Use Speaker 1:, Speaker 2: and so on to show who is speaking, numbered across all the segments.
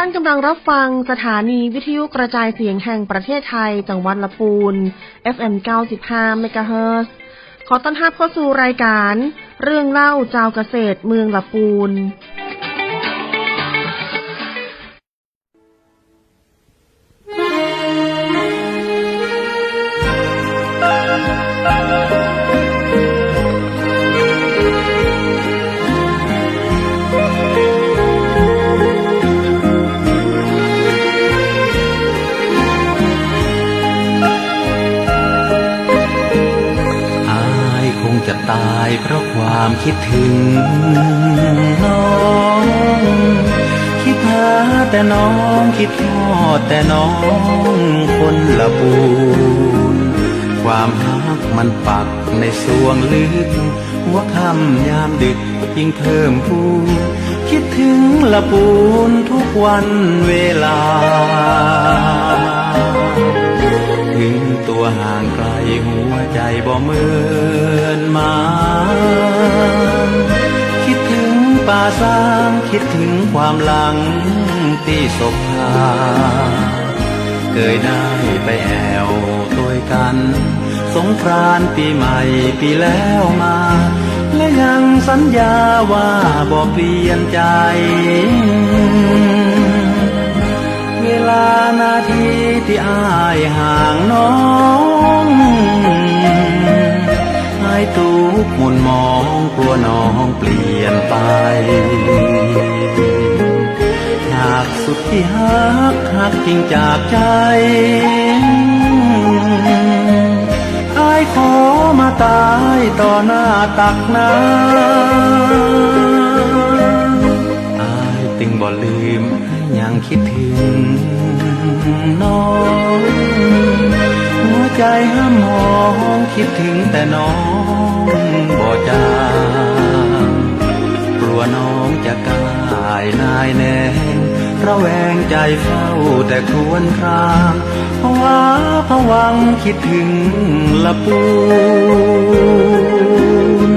Speaker 1: ท่านกำลังรับฟังสถานีวิทยุกระจายเสียงแห่งประเทศไทยจังหวัดลำพูน FM 95 เมกะเฮิรตซ์ขอต้อนรับเข้าสู่รายการเรื่องเล่าเจ้าเกษตรเมืองลำพูน
Speaker 2: จะตายเพราะความคิดถึงน้องคิดหาแต่น้องคิดทอดแต่น้องคนละปูนความรักมันปักในสวงลึกหัวค่ำยามดึกยิ่งเพิ่มพูนคิดถึงละปูนทุกวันเวลาถึงตัวห่างไกลหัวใจบ่เหมือนมาคิดถึงป่าสางคิดถึงความหลังที่ศพพาเคยได้ไปแอวตัวกันสงกรานต์ปีใหม่ปีแล้วมาและยังสัญญาว่าบ่เปลี่ยนใจเวลานาทีที่อ้ายห่างน้องให้ทุกข์หม่นมองกลัวน้องเปลี่ยนไปหากสุดที่หักจริงจากใจอ้ายขอมาตายต่อหน้าตักน้ำอ้ายจึงบ่ลืมยังคิดถึงน้องหัวใจห้ามมองคิดถึงแต่น้องบ่จางกลัวน้องจะกลายนายแน่ระแวงใจเฝ้าแต่ครวญครางภาวะผวังคิดถึงละปูน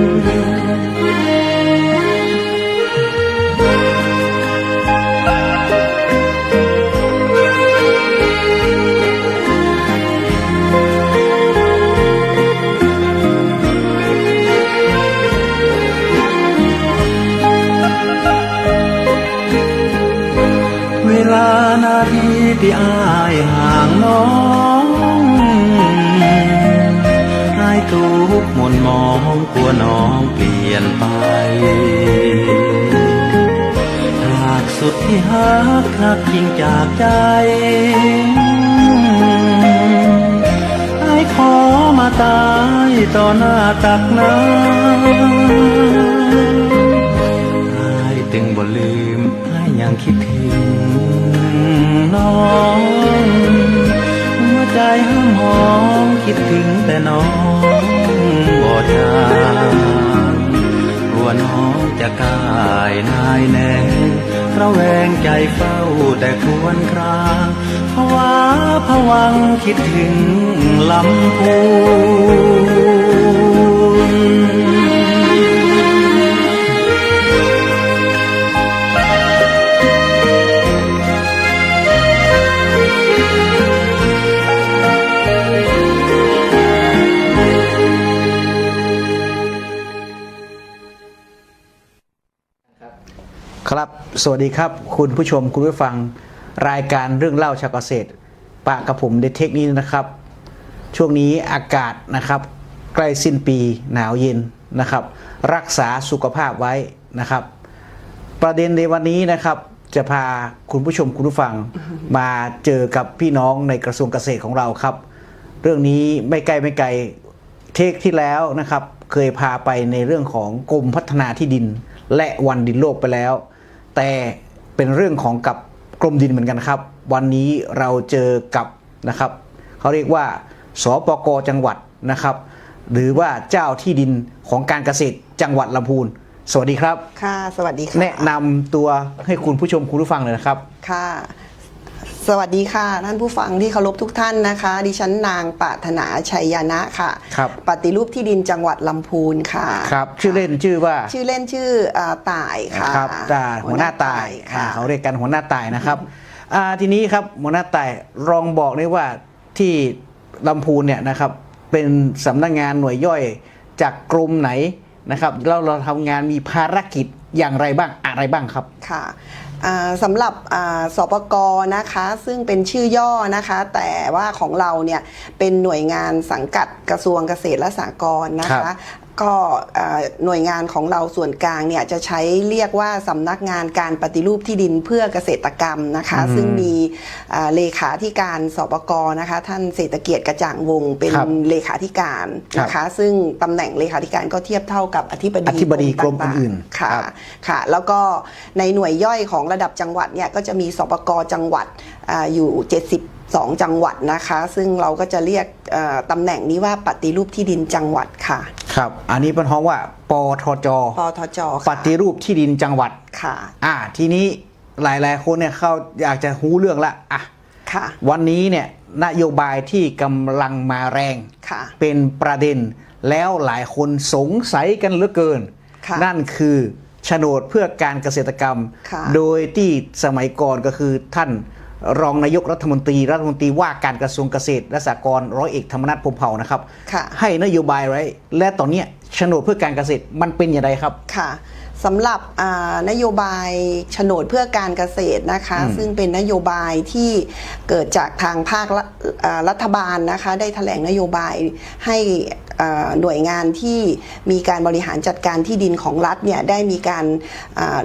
Speaker 2: เวลานาทีที่อ้ายห่างน้องให้ทุกข์หม่นมองกลัวน้องเปลี่ยนไปหากสุดที่หักจริงจากใจให้ขอมาตายต่อหน้าตักน้ำให้ตึงบ่ลืมให้ยังคิดถึงน้องหัวใจห้ามมองคิดถึงแต่น้องบ่จางกลัวน้องจะกลายนายแน่ระแวงใจเฝ้าแต่ครวญครางภาวะผวังคิดถึงลำพูน
Speaker 3: ครับสวัสดีครับคุณผู้ชมคุณผู้ฟังรายการเรื่องเล่าชาวเกษตรปะกับผมเดเทคนี้นะครับช่วงนี้อากาศนะครับใกล้สิ้นปีหนาวเย็นนะครับรักษาสุขภาพไว้นะครับประเด็นในวันนี้นะครับจะพาคุณผู้ชมคุณผู้ฟังมาเจอกับพี่น้องในกระทรวงเกษตรของเราครับเรื่องนี้ไม่ไกลเทคที่แล้วนะครับเคยพาไปในเรื่องของกรมพัฒนาที่ดินและวันดินโลกไปแล้วแต่เป็นเรื่องของกับกรมดินเหมือนกันครับวันนี้เราเจอกับนะครับเขาเรียกว่าสปก.จังหวัดนะครับหรือว่าเจ้าที่ดินของการเกษตรจังหวัดลำพูนสวัสดีครับ
Speaker 4: ค่ะสวัสดีค่ะ
Speaker 3: แนะนำตัวให้คุณผู้ชมคุณผู้ฟังเลยนะครับ
Speaker 4: ค่ะ สวัสดีค่ะท่านผู้ฟังที่เคารพทุกท่านนะคะดิฉันนางปรารถนาชัยยานะค่ะ
Speaker 3: ครับ
Speaker 4: ปฏิรูปที่ดินจังหวัดลำพูนค่ะ
Speaker 3: ครับชื่อเล่นชื่อว่า
Speaker 4: ชื่อเล่นชื่อต่ายค่ะ
Speaker 3: ครับหัวหน้าต่ายเขาเรียกกันหัวหน้าต่ายนะครับทีนี้ครับหัวหน้าต่ายลองบอกได้ว่าที่ลำพูนเนี่ยนะครับเป็นสำนักงานหน่วยย่อยจากกรมไหนนะครับเราทำงานมีภารกิจอย่างไรบ้างอะไรบ้างครับ
Speaker 4: ค่ะสำหรับสปก.นะคะซึ่งเป็นชื่อย่อนะคะแต่ว่าของเราเนี่ยเป็นหน่วยงานสังกัดกระทรวงเกษตรและสหกรณ์นะคะก็หน่วยงานของเราส่วนกลางเนี่ยจะใช้เรียกว่าสำนักงานการปฏิรูปที่ดินเพื่อเกษตรกรรมนะคะซึ่งมีเลขาธิการสปก.นะคะท่านเศรษฐเกียรติกระจ่างวงเป็นเลขาธิการนะคะซึ่งตำแหน่งเลขาธิการก็เทียบเท่ากับอธิบดี
Speaker 3: กรมอื่น
Speaker 4: ค่ะค่ะแล้วก็ในหน่วยย่อยของระดับจังหวัดเนี่ยก็จะมีสปก.จังหวัดอยู่72จังหวัดนะคะซึ่งเราก็จะเรียกตำแหน่งนี้ว่าปฏิรูปที่ดินจังหวัดค่ะ
Speaker 3: ครับอันนี้เป็นห้องว่าปทจปฏิรูปที่ดินจังหวัด
Speaker 4: ค่ะ
Speaker 3: ทีนี้หลายๆคนเนี่ยเขาอยากจะรู้เรื่องละ
Speaker 4: ค่ะ
Speaker 3: วันนี้เนี่ยนโยบายที่กำลังมาแรงเป็นประเด็นแล้วหลายคนสงสัยกันเหลือเกินนั่นคือโฉนดเพื่อการเกษตรกรรมโดยที่สมัยก่อนก็คือท่านรองนายกรัฐมนตรีว่าการกระทรวงเกษตรและสหกรณ์ร้อยเอกธรรมนัสพรหมเผ่านะครับให้นโยบายไว้และตอนนี้โฉนดเพื่อการเกษตรมันเป็นอย่างไรครับ
Speaker 4: ค่ะสำหรับนโยบายโฉนดเพื่อการเกษตรนะคะซึ่งเป็นนโยบายที่เกิดจากทางภาครัฐบาลนะคะได้แถลงนโยบายให้หน่วยงานที่มีการบริหารจัดการที่ดินของรัฐเนี่ยได้มีการ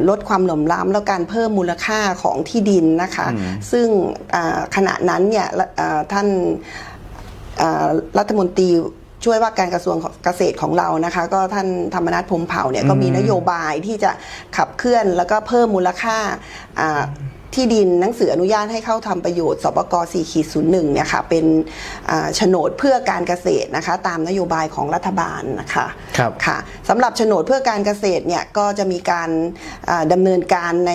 Speaker 4: ลดความเหลื่อมล้ำและการเพิ่มมูลค่าของที่ดินนะคะซึ่งขณะนั้นเนี่ยท่านรัฐมนตรีช่วยว่าการกระทรวงเกษตรของเรานะคะก็ท่านธรรมนัสพรหมเผ่าเนี่ยก็มีนโยบายที่จะขับเคลื่อนแล้วก็เพิ่มมูลค่าที่ดินหนังสืออนุญาตให้เข้าทำประโยชน์สปก.4/01เนี่ยค่ะเป็นโฉนดเพื่อการเกษตรนะคะตามนโยบายของรัฐบาลนะคะค่ะสำหรับโฉนดเพื่อการเกษตรเนี่ยก็จะมีการดำเนินการใน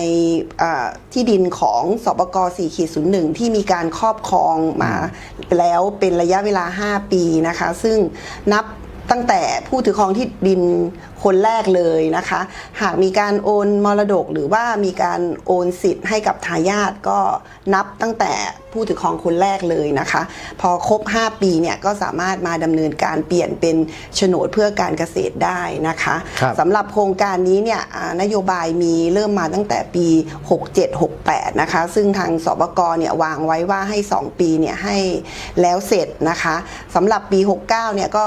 Speaker 4: ที่ดินของสปก.4/01ที่มีการครอบครองมาแล้วเป็นระยะเวลา5ปีนะคะซึ่งนับตั้งแต่ผู้ถือครองที่ดินคนแรกเลยนะคะหากมีการโอนมรดกหรือว่ามีการโอนสิทธิ์ให้กับทายาทก็นับตั้งแต่ผู้ถือครองคนแรกเลยนะคะพอครบ5ปีเนี่ยก็สามารถมาดำเนินการเปลี่ยนเป็นโฉนดเพื่อการเกษตรได้นะคะสำหรับโครงการนี้เนี่ยนโยบายมีเริ่มมาตั้งแต่ปี67-68นะคะซึ่งทางสปก.เนี่ยวางไว้ว่าให้2ปีเนี่ยให้แล้วเสร็จนะคะสำหรับปี69เนี่ยก็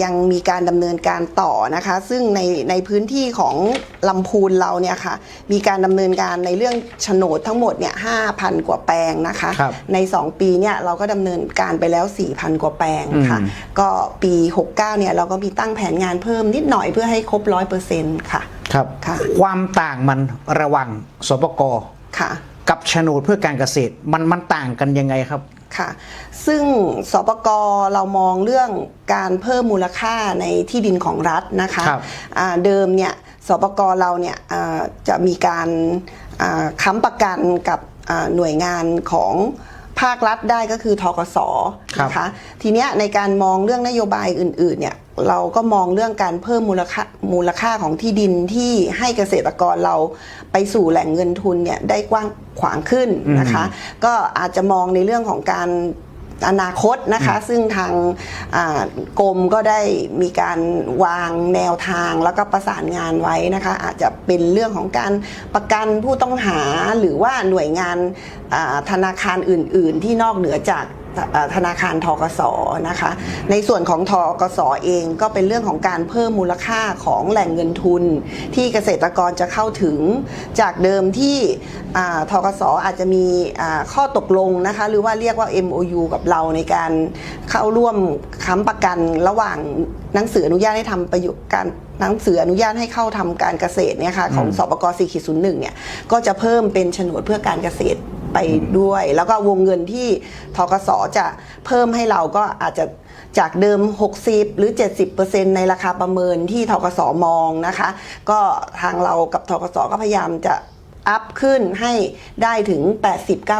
Speaker 4: ยังมีการดำเนินการต่อนะคะซึ่งในพื้นที่ของลำพูนเราเนี่ยค่ะมีการดำเนินการในเรื่องโฉนดทั้งหมดเนี่ย 5,000 กว่าแปลงนะคะใน2ปีเนี่ยเราก็ดำเนินการไปแล้ว 4,000 กว่าแปลงค่ะก็ปี69เนี่ยเราก็มีตั้งแผนงานเพิ่มนิดหน่อยเพื่อให้ครบ 100% ค่ะ
Speaker 3: ครับความต่างมันระหว่างสปก.กับโฉนดเพื่อการเกษตรมันต่างกันยังไงครับ
Speaker 4: ค่ะซึ่งสปก.เรามองเรื่องการเพิ่มมูลค่าในที่ดินของรัฐนะคะเดิมเนี่ยสปก.เราเนี่ยจะมีการค้ำประกันกับหน่วยงานของภาครัฐได้ก็คือธกส.นะคะทีเนี้ยในการมองเรื่องนโยบายอื่นๆเนี่ยเราก็มองเรื่องการเพิ่มมูลค่าของที่ดินที่ให้เกษตรกรเราไปสู่แหล่งเงินทุนเนี่ยได้กว้างขวางขึ้นนะคะก็อาจจะมองในเรื่องของการอนาคตนะคะซึ่งทางกรมก็ได้มีการวางแนวทางแล้วก็ประสานงานไว้นะคะอาจจะเป็นเรื่องของการประกันผู้ต้องหาหรือว่าหน่วยงานธนาคารอื่นๆที่นอกเหนือจากธนาคารธกส.นะคะในส่วนของธกส.เองก็เป็นเรื่องของการเพิ่มมูลค่าของแหล่งเงินทุนที่เกษตรกรจะเข้าถึงจากเดิมที่ธกส.อาจจะมีข้อตกลงนะคะหรือว่าเรียกว่า MOU กับเราในการเข้าร่วมค้ำประกันระหว่างหนังสืออนุญาตให้ทำประโยชน์การหนังสืออนุญาตให้เข้าทำการเกษตรเนี่ยค่ะของสปก.4/01เนี่ยก็จะเพิ่มเป็นโฉนดเพื่อการเกษตรไปด้วยแล้วก็วงเงินที่ธกส.จะเพิ่มให้เราก็อาจจะจากเดิม60หรือ 70% ในราคาประเมินที่ธกส.มองนะคะก็ทางเรากับธกส.ก็พยายามจะอัพขึ้นให้ได้ถึง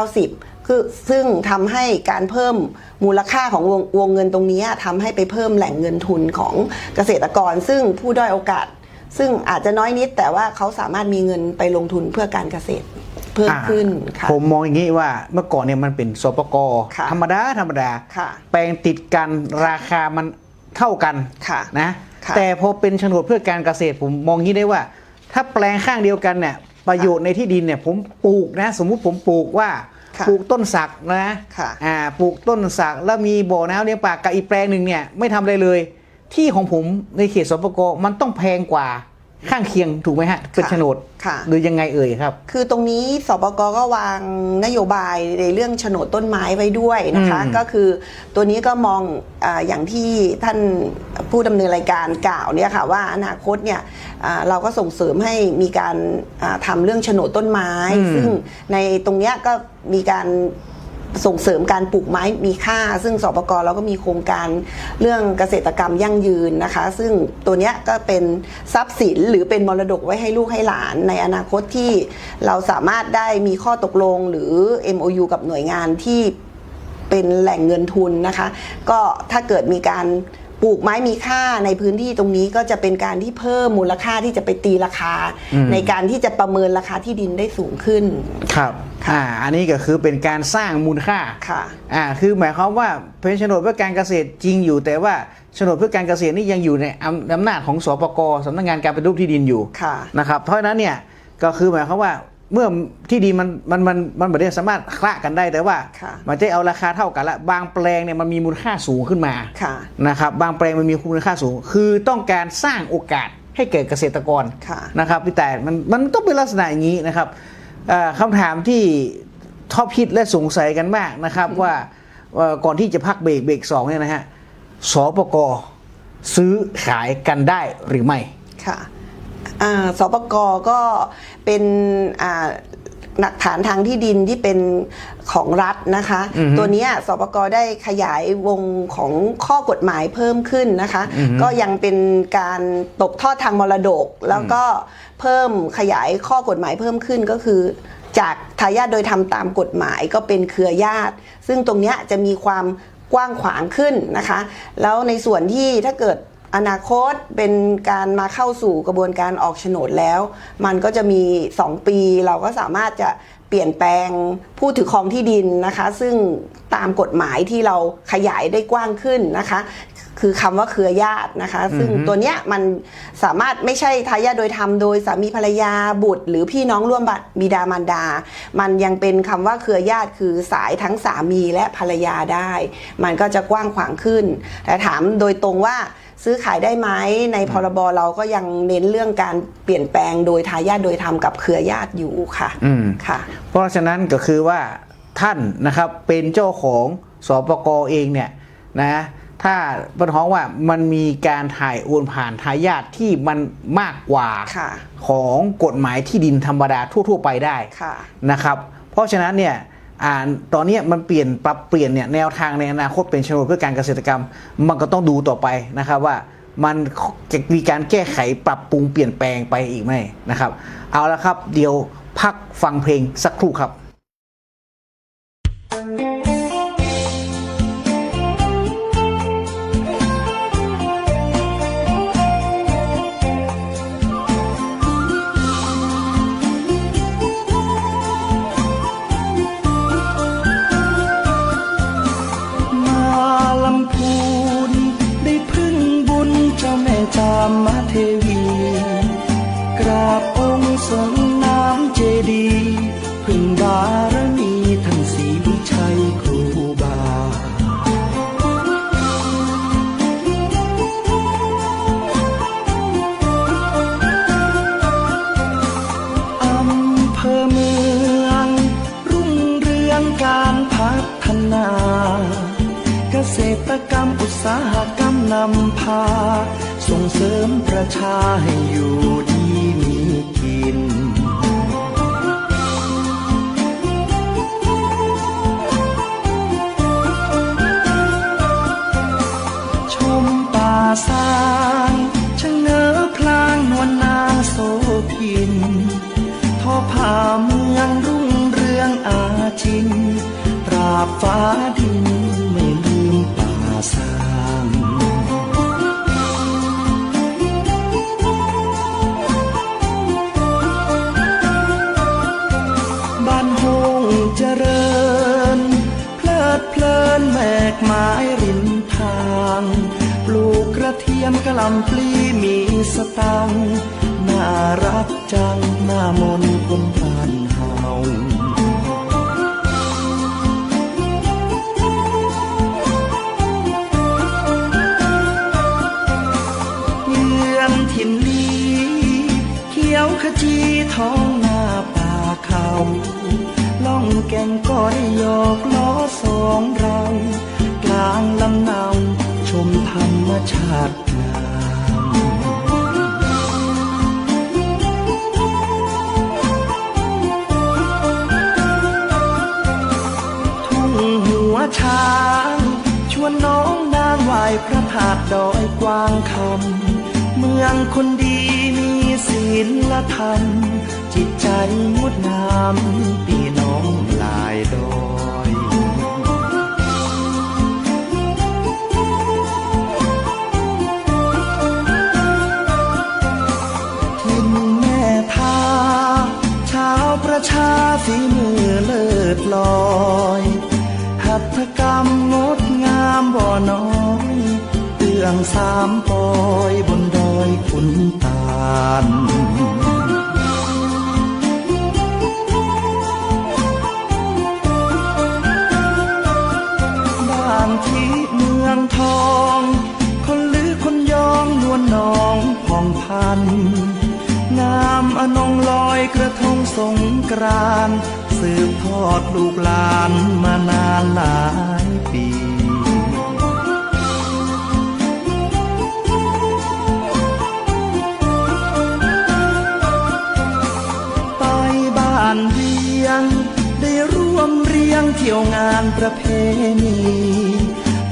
Speaker 4: 80-90 ซึ่งทำให้การเพิ่มมูลค่าของวงเงินตรงนี้ทำให้ไปเพิ่มแหล่งเงินทุนของเกษตรกรซึ่งผู้ด้อยโอกาสซึ่งอาจจะน้อยนิดแต่ว่าเขาสามารถมีเงินไปลงทุนเพื่อการเกษตรเพิ่มขึ้นค่ะ
Speaker 3: ผมมองอย่างนี้ว่าเมื่อก่อนเนี่ยมันเป็นสปก.ธรรมดาแปลงติดกันราคามันเท่ากันนะแต่พอเป็นโฉนดเพื่อการเกษตรผมมองอย่างนี้ได้ว่าถ้าแปลงข้างเดียวกันเนี่ยประโยชน์ในที่ดินเนี่ยผมปลูกนะสมมุติผมปลูกว่าปลูกต้นสักนะปลูกต้นสักแล้วมีบ่อน้ำเลี้ยงปลากับอีกแปลงหนึ่งเนี่ยไม่ทำอะไรเลยที่ของผมในเขตสปก.มันต้องแพงกว่าข้างเคียงถูกไหมฮะเป็นโฉนดหรือยังไงเอ่ยครับ
Speaker 4: คือตรงนี้สปก.ก็วางนโยบายในเรื่องโฉนดต้นไม้ไว้ด้วยนะคะก็คือตัวนี้ก็มองอย่างที่ท่านผู้ดำเนินรายการกล่าวเนี่ยค่ะว่าอนาคตเนี่ยเราก็ส่งเสริมให้มีการทำเรื่องโฉนดต้นไม้ซึ่งในตรงเนี้ยก็มีการส่งเสริมการปลูกไม้มีค่าซึ่งสปก.เราก็มีโครงการเรื่องเกษตรกรรมยั่งยืนนะคะซึ่งตัวเนี้ยก็เป็นทรัพย์สินหรือเป็นมรดกไว้ให้ลูกให้หลานในอนาคตที่เราสามารถได้มีข้อตกลงหรือ MOU กับหน่วยงานที่เป็นแหล่งเงินทุนนะคะก็ถ้าเกิดมีการปลูกไม้มีค่าในพื้นที่ตรงนี้ก็จะเป็นการที่เพิ่มมูลค่าที่จะไปตีราคาในการที่จะประเมินราคาที่ดินได้สูงขึ้น
Speaker 3: ครับอันนี้ก็คือเป็นการสร้างมูลค่า
Speaker 4: ค่ะ
Speaker 3: คือหมายความว่าเป็นโฉนดเพื่อการเกษตรจริงอยู่แต่ว่าโฉนดเพื่อการเกษตรนี่ยังอยู่ในอำนาจของสปก.สำนักงานการปฏิรูปที่ดินอยู่นะครับเพราะฉะนั้นเนี่ยก็คือหมายความว่าเมื่อที่ดินมันไม่ได้สามารถคละกันได้แต่ว่ามันจะเอาราคาเท่ากันละบางแปลงเนี่ยมันมีมูลค่าสูงขึ้นมานะครับบางแปลงมันมีมูลค่าสูงคือต้องการสร้างโอกาสให้เกิดเกษตรกรนะครับพี่แต่มันต้องเป็นลักษณะอย่างนี้นะครับคำถามที่ท็อปฮิตและสงสัยกันมากนะครับว่าก่อนที่จะพักเบรก2เนี่ยนะฮะสปก.ซื้อขายกันได้หรือไม่
Speaker 4: ค่ะสปก.ก็เป็นหลักฐานทางที่ดินที่เป็นของรัฐนะคะตัวนี้สปก.ได้ขยายวงของข้อกฎหมายเพิ่มขึ้นนะคะก็ยังเป็นการตกทอดทางมรดกแล้วก็เพิ่มขยายข้อกฎหมายเพิ่มขึ้นก็คือจากทายาทโดยทำตามกฎหมายก็เป็นเครือญาติซึ่งตรงนี้จะมีความกว้างขวางขึ้นนะคะแล้วในส่วนที่ถ้าเกิดอนาคตเป็นการมาเข้าสู่กระบวนการออกโฉนดแล้วมันก็จะมี2 ปีเราก็สามารถจะเปลี่ยนแปลงผู้ถือครองที่ดินนะคะซึ่งตามกฎหมายที่เราขยายได้กว้างขึ้นนะคะคือคำว่าเครือญาตินะคะซึ่งตัวเนี้ยมันสามารถไม่ใช่ทายาทโดยธรรมโดยสามีภรรยาบุตรหรือพี่น้องร่วมบิดามารดามันยังเป็นคำว่าเครือญาติคือสายทั้งสามีและภรรยาได้มันก็จะกว้างขวางขึ้นแต่ถามโดยตรงว่าซื้อขายได้ไหมในพรบเราก็ยังเน้นเรื่องการเปลี่ยนแปลงโดยทายาทโดยธรรมกับเครือญาติอยู่ค่ะ
Speaker 3: ค่ะเพราะฉะนั้นก็คือว่าท่านนะครับเป็นเจ้าของสปก.เองเนี่ยนะถ้าปัญหาว่ามันมีการถ่ายโอนผ่านทายาทที่มันมากกว่าของกฎหมายที่ดินธรรมดาทั่วๆไปได้นะครับเพราะฉะนั้นเนี่ยตอนนี้มันปรับเปลี่ยนเนี่ยแนวทางในอนาคตเป็นโฉนดเพื่อการเกษตรกรรมมันก็ต้องดูต่อไปนะครับว่ามันจะมีการแก้ไขปรับปรุงเปลี่ยนแปลงไปอีกไหมนะครับเอาละครับเดี๋ยวพักฟังเพลงสักครู่ครับ
Speaker 5: จามเทวีกราบองค์ทรงน้ำเจดีย์พึ่งบารมีท่านศรีวิชัยครูบาอำเภอเมืองรุ่งเรืองการพัฒนาเกษตรกรรมอุตสาหกรรมนำพาส่งเสริมประชาให้อยู่ดีมีกินชมป่าสางชะเง้อพลางนวลนางโสพินทอผ้าเมืองรุ่งเรืองอาชิน บฟ้าดินไม่ลืมป่าสร้างบ้านโฮงเจริญเพลิดเพลินแมกไม้ริมทางปลูกกระเทียมกะหล่ำปลีมีสตังค์น่ารักจังหน้ามนต์คนบ้านเฮาเยือนถิ่นนี้เขียวขจีท้องนาป่าเขาล่องแก่งก็ได้หยอกล้อสองเรากลางลำเนาชมธรรมชาติงามทุ่งหัวช้างชวนน้องนางไหว้พระธาตุดอยกวางคำเมืองคนดีมีศีลธรรมจิตใจงดงามพี่น้องหลายดอยถิ่นแม่ทาชาวประชาฝีมือเลิศลอยหัตถกรรมงดงามบ่อน้อยเตื้องสามปอยบนดอยขุนตาลบ้านที่เมืองทองคนลือคนยองนวลน้องผ่องพันงามอนงลอยกระทงสงกรานต์สืบทอดลูกหลานมานานหลายปีไปบ้านเวียงได้ร่วมเรียงเที่ยวงานประเพณี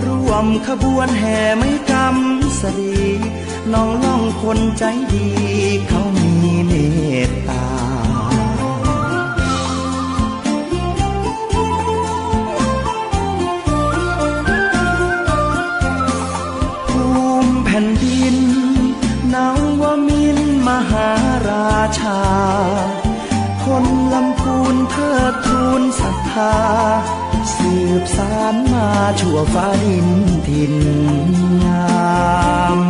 Speaker 5: ร่วมขบวนแห่ไม้กำสรีน้องล่องคนใจดีเขามีเมตตาภูมิแผ่นดินนวมินทร์มหาราชาคนลำพูนเทิดทูนศรัทธาสืบสานมาชั่วฟ้าดินถิ่นงาม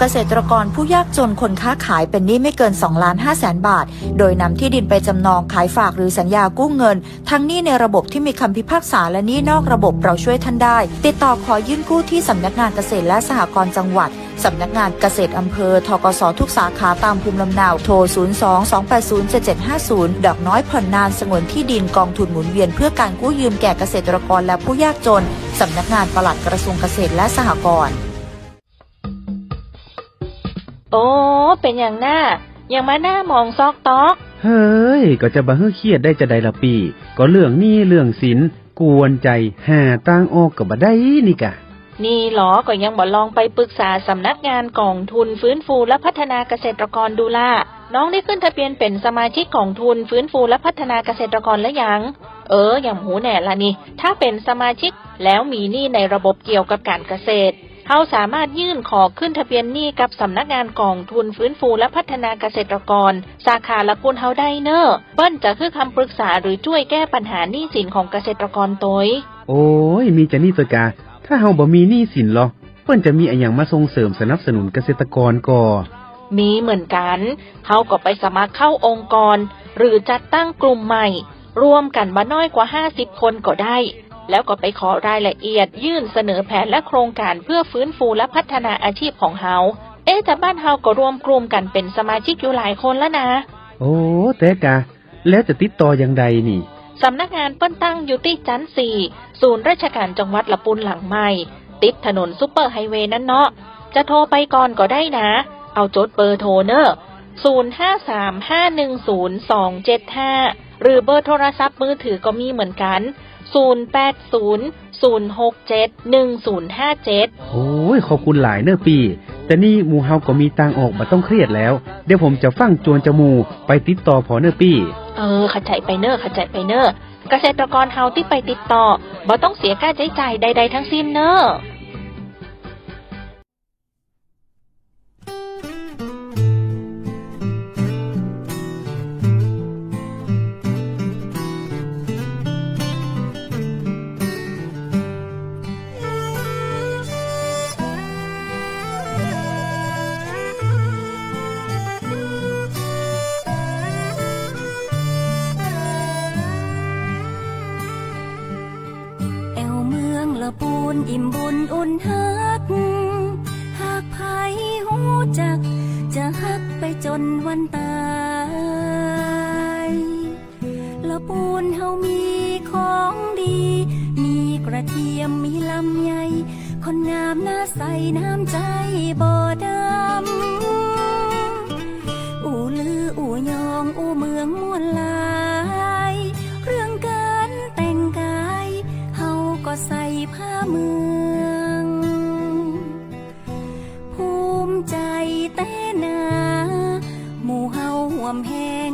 Speaker 6: เกษตรกรผู้ยากจนคนค้าขายเป็นหนี้ไม่เกิน 2,500,000 บาทโดยนำที่ดินไปจำนองขายฝากหรือสัญญากู้เงินทั้งหนี้ในระบบที่มีคำพิพากษาและหนี้นอกระบบเราช่วยท่านได้ติดต่อขอยื่นกู้ที่สำนักงานเกษตรและสหกรณ์จังหวัดสำนักงานเกษตรอำเภอธกสทุกสาขาตามภูมิลำเนาโทร 02-280-7750 ดอกน้อยผ่อนนานสงวนที่ดินกองทุนหมุนเวียนเพื่อการกู้ยืมแก่เกษตรกรและผู้ยากจนสำนักงานปลัดกระทรวงเกษตรและสหกรณ์
Speaker 7: โอ้เป็นอย่างหน้ายังมาหน้ามองซอกตอก
Speaker 8: เฮ้ยก็จะบ่ฮื้อเครียดได้จะได้ละปีก็เรื่องหนี้เรื่องสินกวนใจหาตั้งออกก็บ่ได้นี่กะ
Speaker 7: นี่หรอก็ยังบ่ลองไปปรึกษาสำนักงานกองทุนฟื้นฟูและพัฒนาเกษตรกรดูล่ะน้องได้ขึ้นทะเบียนเป็นสมาชิกกองทุนฟื้นฟูและพัฒนาเกษตรกรแล้วยังอย่างหูแหน่ละนี่ถ้าเป็นสมาชิกแล้วมีหนี้ในระบบเกี่ยวกับการเกษตรเขาสามารถยื่นขอขึ้นทะเบียนหนี้กับสำนักงานกองทุนฟื้นฟูและพัฒนาเกษตรกรสาขาละกุลเฮาได้เนอะเปิ้นจะคือคำปรึกษาหรือช่วยแก้ปัญหาหนี้สินของเกษตรกรตัว
Speaker 8: โอ้ยมีจะนี่ตัวกาถ้าเฮาบ่มีหนี้สินหรอเปิ้นจะมีอะไรอย่างมาส่งเสริมสนับสนุนเกษตรกรก่อ
Speaker 7: มีเหมือนกันเฮาก็ไปสมัครเข้าองค์กรหรือจัดตั้งกลุ่มใหม่รวมกันบ่น้อยกว่า50คนก็ได้แล้วก็ไปขอรายละเอียดยื่นเสนอแผนและโครงการเพื่อฟื้นฟูและพัฒนาอาชีพของเฮาแต่บ้านเฮาก็รวมกลุ่มกันเป็นสมาชิกอยู่หลายคนแล้วนะ
Speaker 8: โอ้แต่กะแล้วจะติดต่ออย่างใดนี่
Speaker 7: สำนักงานเปิ้นตั้งอยู่ที่ชั้น4ศูนย์ราชการจังหวัดละปุนหลังใหม่ติดถนนซุปเปอร์ไฮเวย์นั่นเนาะจะโทรไปก่อนก็ได้นะเอาจดเบอร์โทรเนอะ 0535100275 หรือเบอร์โทรศัพท์มือถือก็มีเหมือนกัน 0800671057
Speaker 8: โอ้ยขอบคุณหลายเนอะปีแต่นี่หมู่เฮาก็มีตังออกบ่ต้องเครียดแล้วเดี๋ยวผมจะฟังจวนจมูไปติดต่อพอเนอะปี
Speaker 7: เข้าใจไปเนอะเกษตรกรเฮาที่ไปติดต่อบ่ต้องเสียค่าใช้จ่ายใดๆทั้งสิ้นเนอะ
Speaker 9: ปูนอิ่มบุญอุ่นฮักหากไผหูจักจะฮักไปจนวันตายละปูนเฮามีของดีมีกระเทียมมีลำไยคนงามหน้าใสน้ำใจบ่ดำอู่ลืออู่ยองอู่เมืองม่วนลายเรื่องการแต่งกายเฮาก็ใส่ผ้าเมืองภูมิใจแต่นาหมู่เฮาห่วมแหง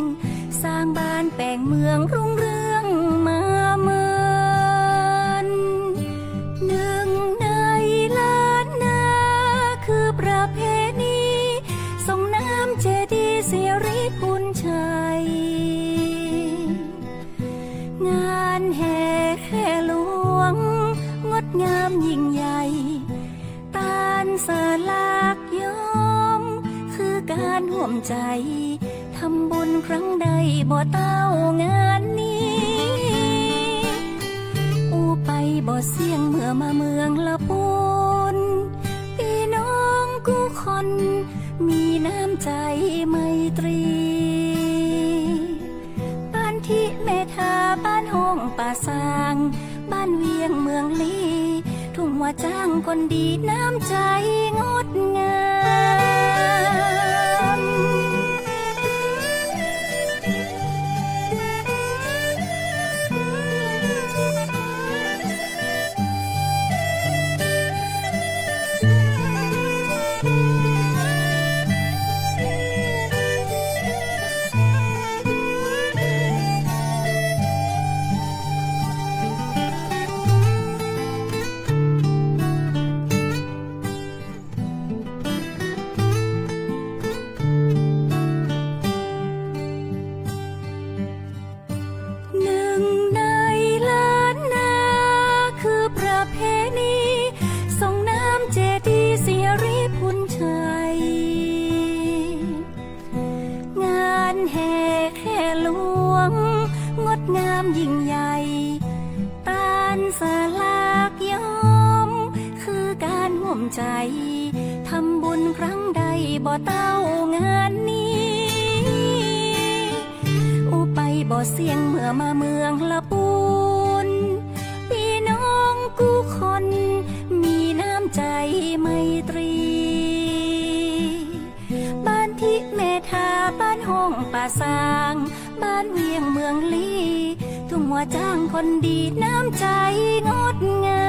Speaker 9: สร้างบ้านแปลงเมืองรุ่งเรืองมาเมินหนึ่งในล้านนาคือประเพณีส่งน้ำเจดีย์สิริพูนชัยงานแห่แค่หลวงงดงามยิ่งใหญ่ตานสลากย้อมคือการห่วมใจทำบุญครั้งใดบ่เต้างานนี้อูไปบ่เสี่ยงเมื่อมาเมืองละปูนพี่น้องกูคนมีน้ำใจไมตรีบ้านที่เมทาบ้านห้องป่าสางบ้านเวียงเมืองลีทุ่งหัวจ้างคนดีน้ำใจงดงามยิ่งใหญ่ตานสลากย้อมคือการห่วมใจทำบุญครั้งใดบ่เต้างานนี้อูไปบ่เสี่ยงเมื่อมาเมืองละปูนพี่น้องกูคนมีน้ำใจไมตรีบ้านที่เมทาบ้านห้องป่าสางบ้านเวียงเมืองลีทุ่งหัวจ้างคนดีน้ำใจงดงาม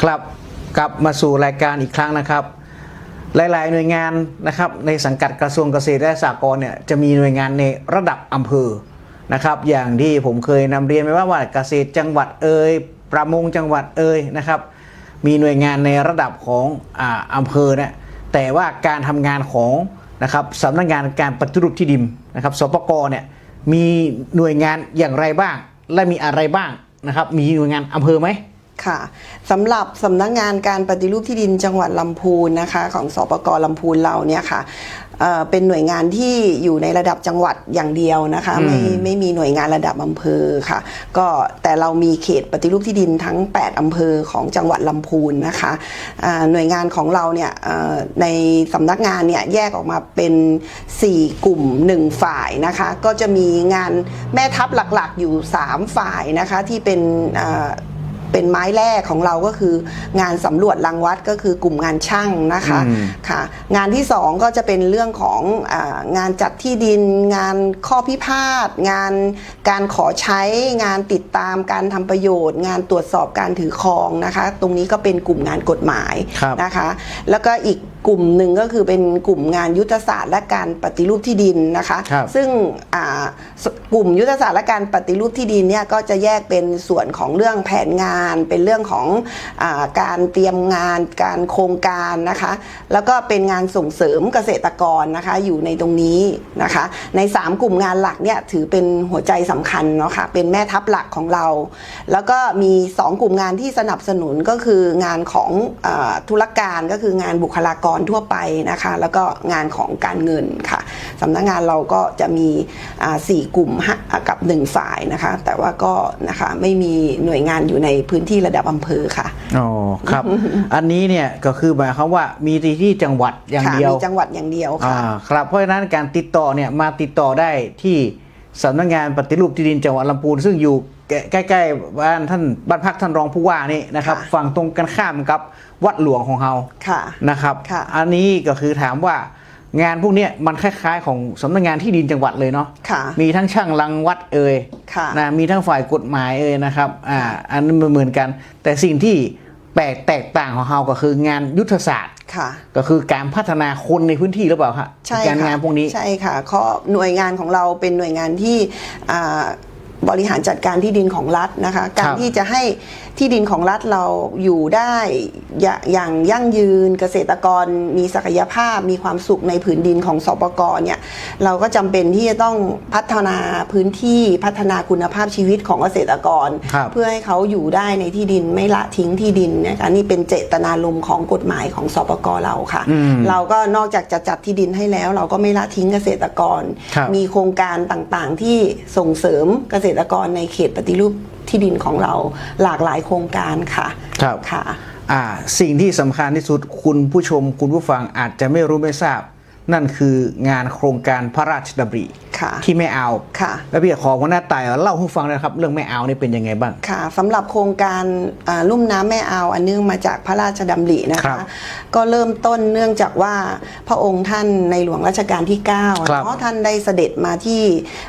Speaker 3: ครับกลับมาสู่รายการอีกครั้งนะครับ หลายๆหน่วยงานนะครับในสังกัดกระทรวงเกษตรและสหกรณ์เนี่ยจะมีหน่วยงานในระดับอำเภอนะครับอย่างที่ผมเคยนำเรียนไปว่าเกษตรจังหวัดประมงจังหวัดนะครับมีหน่วยงานในระดับของอำเภอเนี่ยแต่ว่าการทำงานของนะครับสำนักงานการปฏิรูปที่ดินนะครับสปก.เนี่ยมีหน่วยงานอย่างไรบ้างและมีอะไรบ้างนะครับมีหน่วยงานอำเภอไหม
Speaker 4: ค่ะสำหรับสำนักงานการปฏิรูปที่ดินจังหวัดลำพูนนะคะของสปก.ลำพูนเราเนี่ยค่ะเป็นหน่วยงานที่อยู่ในระดับจังหวัดอย่างเดียวนะคะไม่มีหน่วยงานระดับอำเภอค่ะก็แต่เรามีเขตปฏิรูปที่ดินทั้ง8อำเภอของจังหวัดลำพูนนะคะหน่วยงานของเราเนี่ยในสำนักงานเนี่ยแยกออกมาเป็น4กลุ่ม1ฝ่ายนะคะก็จะมีงานแม่ทัพหลักๆอยู่3ฝ่ายนะคะที่เป็นไม้แรกของเราก็คืองานสำรวจรังวัดก็คือกลุ่มงานช่างนะคะค่ะงานที่2ก็จะเป็นเรื่องของงานจัดที่ดินงานข้อพิพาทงานการขอใช้งานติดตามการทำประโยชน์งานตรวจสอบการถือครองนะคะตรงนี้ก็เป็นกลุ่มงานกฎหมายนะคะแล้วก็อีกกลุ่มหนึ่งก็คือเป็นกลุ่มงานยุทธศาสตร์และการปฏิรูปที่ดินนะคะซึ่งกลุ่มยุทธศาสตร์และการปฏิรูปที่ดินเนี่ยก็จะแยกเป็นส่วนของเรื่องแผนงานเป็นเรื่องของการเตรียมงานการโครงการนะคะแล้วก็เป็นงานส่งเสริมเกษตรกรนะคะอยู่ในตรงนี้นะคะใน3กลุ่มงานหลักเนี่ยถือเป็นหัวใจสำคัญเนาะค่ะเป็นแม่ทัพหลักของเราแล้วก็มี2กลุ่มงานที่สนับสนุนก็คืองานของธุรการก็คืองานบุคลากรทั่วไปนะคะแล้วก็งานของการเงินค่ะสำนักงานเราก็จะมี4กลุ่มกับ1ฝ่ายนะคะแต่ว่าก็นะคะไม่มีหน่วยงานอยู่ในพื้นที่ระดับอำเภอค่ะ
Speaker 3: อ๋อครับ อันนี้เนี่ยก็คือหมายความว่ามีที่จังหวัดอย่างเดียว
Speaker 4: มีจังหวัดอย่างเดียวค่ะ
Speaker 3: ครับเพราะฉะนั้นการติดต่อเนี่ยมาติดต่อได้ที่สำนักงานปฏิรูปที่ดินจังหวัดลำพูนซึ่งอยู่ใกล้ๆบ้านพักท่านรองผู้ว่านี่นะครับฝั่งตรงกันข้ามกับวัดหลวงของเรานะครับอันนี้ก็คือถามว่างานพวกนี้มันคล้ายๆของสำนักงานที่ดินจังหวัดเลยเนาะมีทั้งช่างรังวัดนะมีทั้งฝ่ายกฎหมายนะครับอันนี้เหมือนกันแต่สิ่งที่แตกต่างของเราก็คืองานยุทธศาสตร์ก็คือการพัฒนาคนในพื้นที่หรือเปล่าคะการงานพวกนี้
Speaker 4: ใช่ค่ะหน่วยงานของเราเป็นหน่วยงานที่บริหารจัดการที่ดินของรัฐนะคะการที่จะให้ที่ดินของรัฐเราอยู่ได้อย่างยั่งยืนเกษตรกรมีศักยภาพมีความสุขในผืนดินของสปก.เนี่ยเราก็จำเป็นที่จะต้องพัฒนาพื้นที่พัฒนาคุณภาพชีวิตของเกษตรกรเพื่อให้เขาอยู่ได้ในที่ดินไม่ละทิ้งที่ดินนะคะนี่เป็นเจตนารมณ์ของกฎหมายของสปก.เราค่ะเราก็นอกจากจะจัดที่ดินให้แล้วเราก็ไม่ละทิ้งเกษตรกรมีโครงการต่างๆที่ส่งเสริมเกษตรกรในเขตปฏิรูปที่ดินของเราหลากหลายโครงการค่ะ
Speaker 3: ครับค่ะสิ่งที่สำคัญที่สุดคุณผู้ชมคุณผู้ฟังอาจจะไม่รู้ไม่ทราบนั่นคืองานโครงการพระราชดำริที่แม่อาวแล้วพี่ขอหัวหน้าต่ายเล่าให้ฟังนะครับเรื่องแม่อาวนี่เป็นยังไงบ้าง
Speaker 4: ค่ะสำหรับโครงการลุ่มน้ำแม่อาวอันเนื่องมาจากพระราชดำรินะคะก็เริ่มต้นเนื่องจากว่าพระองค์ท่านในหลวงรัชกาลที่9เนาะท่านได้เสด็จมาที่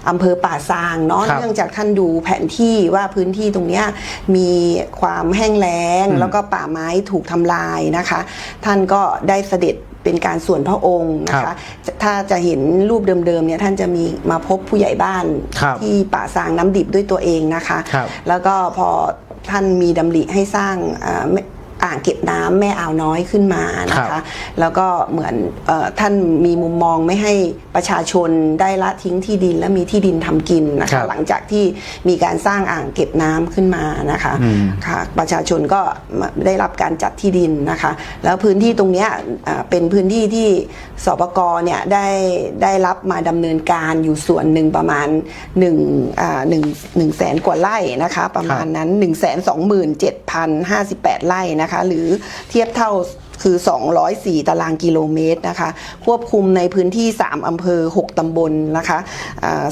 Speaker 4: อำเภอป่าซางเนาะเนื่องจากท่านดูแผนที่ว่าพื้นที่ตรงนี้มีความแห้งแล้งแล้วก็ป่าไม้ถูกทำลายนะคะท่านก็ได้เสด็จเป็นการส่วนพระองค์นะคะถ้าจะเห็นรูปเดิมๆเนี่ยท่านจะมีมาพบผู้ใหญ่บ้านที่ป่าซางน้ำดิบด้วยตัวเองนะคะแล้วก็พอท่านมีดำริให้สร้างอ่างเก็บน้ำแม่อ่าวน้อยขึ้นมานะคะแล้วก็เหมือนท่านมีมุมมองไม่ให้ประชาชนได้ละทิ้งที่ดินและมีที่ดินทำกินนะคะหลังจากที่มีการสร้างอ่างเก็บน้ำขึ้นมานะคะค่ะประชาชนก็ได้รับการจัดที่ดินนะคะแล้วพื้นที่ตรงนี้เป็นพื้นที่ที่สปก.เนี่ยได้รับมาดำเนินการอยู่ส่วนหนึ่งประมาณ1 แสนกว่าไร่นะคะประมาณนั้น 127,058 ไร่นะคะหรือเทียบเท่าคือ204 ตารางกิโลเมตรนะคะควบคุมในพื้นที่3อำเภอ6ตำบลนะคะ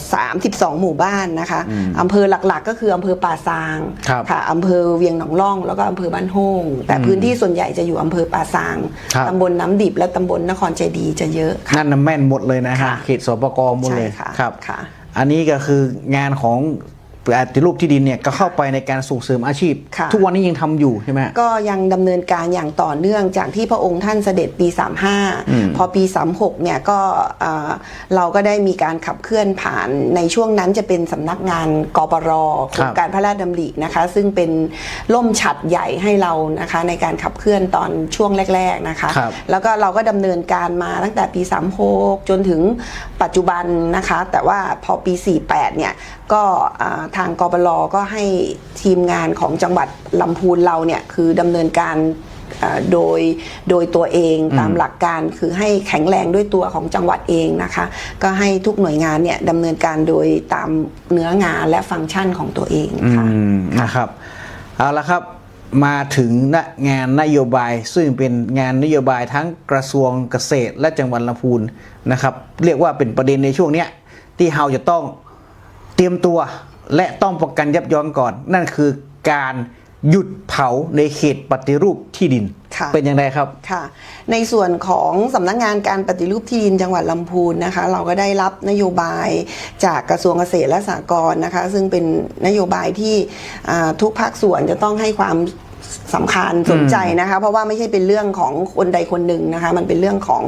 Speaker 4: 32หมู่บ้านนะคะอำเภอหลักๆก็คืออำเภอป่าซางค่ะอำเภอเวียงหนองล่องแล้วก็อำเภอบ้านโฮ่งแต่พื้นที่ส่วนใหญ่จะอยู่อำเภอป่าซางตำบลน้ำดิบและตำบลนครใจดีจะเยอะ
Speaker 3: นั่นแม่นหมดเลยนะฮะเขตสปก.หมดเลยครับอันนี้ก็คืองานของปฏิรูปที่ดินเนี่ยก็เข้าไปในการส่งเสริมอาชีพทุกวันนี้ยังทำอยู่ใช่ไหม
Speaker 4: ก็ยังดำเนินการอย่างต่อเนื่องจากที่พระองค์ท่านเสด็จปี35พอปี36เนี่ยก็เราก็ได้มีการขับเคลื่อนผ่านในช่วงนั้นจะเป็นสำนักงานกปร.โครงการพระราชดำรินะคะซึ่งเป็นล่มฉัตรใหญ่ให้เรานะคะในการขับเคลื่อนตอนช่วงแรกๆนะคะแล้วก็เราก็ดำเนินการมาตั้งแต่ปี36จนถึงปัจจุบันนะคะแต่ว่าพอปี48เนี่ยก็ ทางกบล.ก็ให้ทีมงานของจังหวัดลำพูนเราเนี่ยคือดำเนินการโดยตัวเองตามหลักการคือให้แข็งแรงด้วยตัวของจังหวัดเองนะคะก็ให้ทุกหน่วยงานเนี่ยดำเนินการโดยตามเนื้องานและฟังก์ชันของตัวเองค่ะ
Speaker 3: นะครับเอาละครับมาถึงงานนโยบายซึ่งเป็นงานนโยบายทั้งกระทรวงเกษตรและจังหวัดลำพูนนะครับเรียกว่าเป็นประเด็นในช่วงนี้ที่เราจะต้องเตรียมตัวและต้องป้องกันยับยั้งก่อนนั่นคือการหยุดเผาในเขตปฏิรูปที่ดินเป็นอย่างไรครับ
Speaker 4: ค่ะในส่วนของสำนักงานการปฏิรูปที่ดินจังหวัดลำพูนนะคะเราก็ได้รับนโยบายจากกระทรวงเกษตรและสหกรณ์นะคะซึ่งเป็นนโยบายที่ทุกภาคส่วนจะต้องให้ความสำคัญสนใจนะคะเพราะว่าไม่ใช่เป็นเรื่องของคนใดคนหนึ่งนะคะมันเป็นเรื่องของ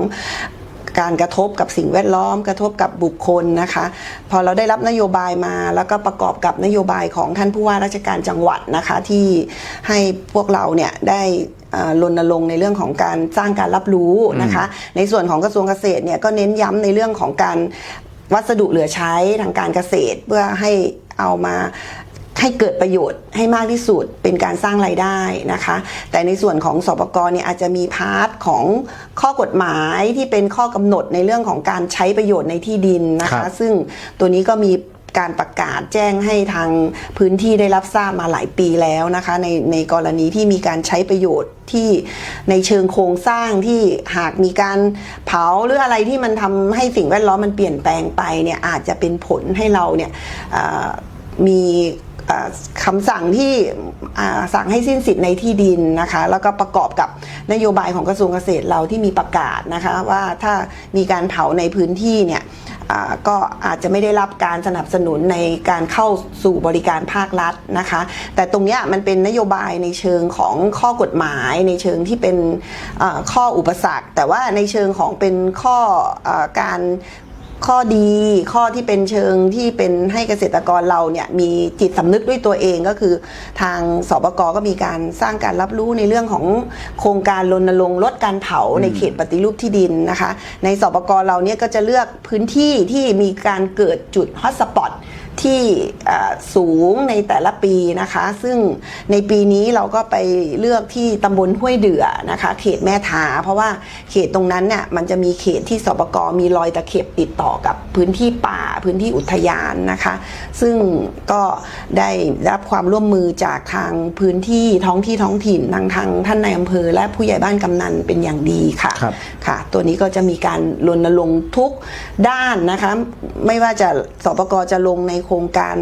Speaker 4: การกระทบกับสิ่งแวดล้อมกระทบกับบุคคลนะคะพอเราได้รับนโยบายมาแล้วก็ประกอบกับนโยบายของท่านผู้ว่าราชการจังหวัดนะคะที่ให้พวกเราเนี่ยได้รณรงค์ในเรื่องของการสร้างการรับรู้นะคะในส่วนของกระทรวงเกษตรเนี่ยก็เน้นย้ำในเรื่องของการวัสดุเหลือใช้ทางการเกษตรเพื่อให้เอามาให้เกิดประโยชน์ให้มากที่สุดเป็นการสร้างรายได้นะคะแต่ในส่วนของสปก.เนี่ยอาจจะมีพาร์ทของข้อกฎหมายที่เป็นข้อกำหนดในเรื่องของการใช้ประโยชน์ในที่ดินนะคะซึ่งตัวนี้ก็มีการประกาศแจ้งให้ทางพื้นที่ได้รับทราบมาหลายปีแล้วนะคะในกรณีที่มีการใช้ประโยชน์ที่ในเชิงโครงสร้างที่หากมีการเผาหรืออะไรที่มันทำให้สิ่งแวดล้อมมันเปลี่ยนแปลงไปเนี่ยอาจจะเป็นผลให้เราเนี่ยมีคำสั่งที่สั่งให้สิ้นสิทธิ์ในที่ดินนะคะแล้วก็ประกอบกับนโยบายของกระทรวงเกษตรเราที่มีประกาศนะคะว่าถ้ามีการเผาในพื้นที่เนี่ยก็อาจจะไม่ได้รับการสนับสนุนในการเข้าสู่บริการภาครัฐนะคะแต่ตรงนี้มันเป็นนโยบายในเชิงของข้อกฎหมายในเชิงที่เป็นข้ออุปสรรคแต่ว่าในเชิงของเป็นข้อการข้อดีข้อที่เป็นเชิงที่เป็นให้เกษตรกรเราเนี่ยมีจิตสำนึกด้วยตัวเองก็คือทางสปก.ก็มีการสร้างการรับรู้ในเรื่องของโครงการรณรงค์ลดการเผาในเขตปฏิรูปที่ดินนะคะในสปก.เราเนี่ยก็จะเลือกพื้นที่ที่มีการเกิดจุดฮอตสปอตที่สูงในแต่ละปีนะคะซึ่งในปีนี้เราก็ไปเลือกที่ตำบลห้วยเดือนะคะเขตแม่ทาเพราะว่าเขตตรงนั้นเนี่ยมันจะมีเขตที่สปก.มีรอยตะเข็บติดต่อกับพื้นที่ป่าพื้นที่อุทยานนะคะซึ่งก็ได้รับความร่วมมือจากทางพื้นที่ท้องถิ่นทางท่านนายอำเภอและผู้ใหญ่บ้านกำนันเป็นอย่างดีค่ะค่ะตัวนี้ก็จะมีการรณรงค์ทุกด้านนะคะไม่ว่าจะสปก.จะลงในโครงการ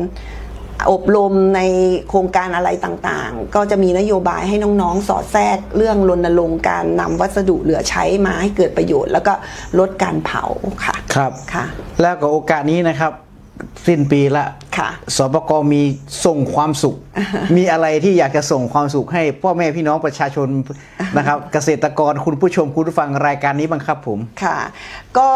Speaker 4: อบรมในโครงการอะไรต่างๆก็จะมีนโยบายให้น้องๆสอดแทรกเรื่องรณรงค์การนำวัสดุเหลือใช้มาให้เกิดประโยชน์แล้วก็ลดการเผาค่ะ
Speaker 3: ครับ
Speaker 4: ค่ะ
Speaker 3: แล้วก็โอกาสนี้นะครับสิ้นปีละสปก.มีส่งความสุข มีอะไรที่อยากจะส่งความสุขให้พ่อแม่พี่น้องประชาชนนะครับ เกษตรกรคุณผู้ชมคุณผู้ฟังรายการนี้บ้างครับผม
Speaker 4: ค่ะก็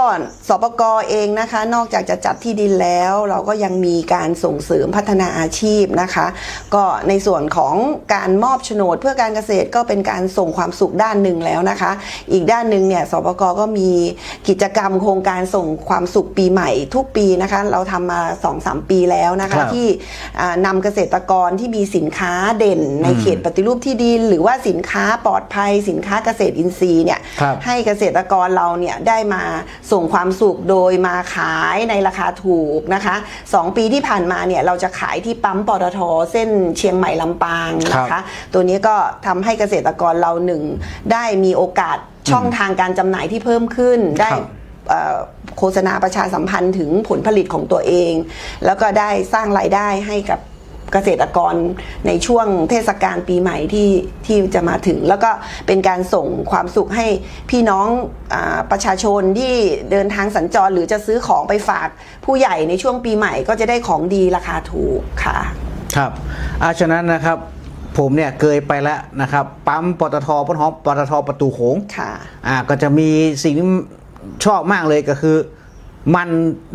Speaker 4: สปก.เองนะคะนอกจากจะจัดที่ดินแล้วเราก็ยังมีการส่งเสริมพัฒนาอาชีพนะคะก็ในส่วนของการมอบโฉนดเพื่อการเกษตรก็เป็นการส่งความสุขด้านหนึ่งแล้วนะคะอีกด้านหนึ่งเนี่ยสปก.ก็มีกิจกรรมโครงการส่งความสุขปีใหม่ทุกปีนะคะเราทำมา 2-3 ปีแล้วนะคะที่นำเกษตรกรที่มีสินค้าเด่นในเขตปฏิรูปที่ดินหรือว่าสินค้าปลอดภัยสินค้าเกษตรอินทรีย์เนี่ยให้เกษตรกรเราเนี่ยได้มาส่งความสุขโดยมาขายในราคาถูกนะคะ2 ปีที่ผ่านมาเนี่ยเราจะขายที่ปั๊มปตท.เส้นเชียงใหม่ลำปางนะคะตัวนี้ก็ทำให้เกษตรกรเราได้มีโอกาสช่องทางการจำหน่ายที่เพิ่มขึ้นได้โฆษณาประชาสัมพันธ์ถึงผลผลิตของตัวเองแล้วก็ได้สร้างรายได้ให้กับเกษตรกรในช่วงเทศกาลปีใหม่ที่จะมาถึงแล้วก็เป็นการส่งความสุขให้พี่น้องประชาชนที่เดินทางสัญจรหรือจะซื้อของไปฝากผู้ใหญ่ในช่วงปีใหม่ก็จะได้ของดีราคาถูกค่ะ
Speaker 3: ครับฉะนั้นนะครับผมเนี่ยเคยไปแล้วนะครับปั๊มปตท.ปตท.ประตูโขง
Speaker 4: ค่ะ
Speaker 3: ก็จะมีสิ่งที่ชอบมากเลยก็คือมัน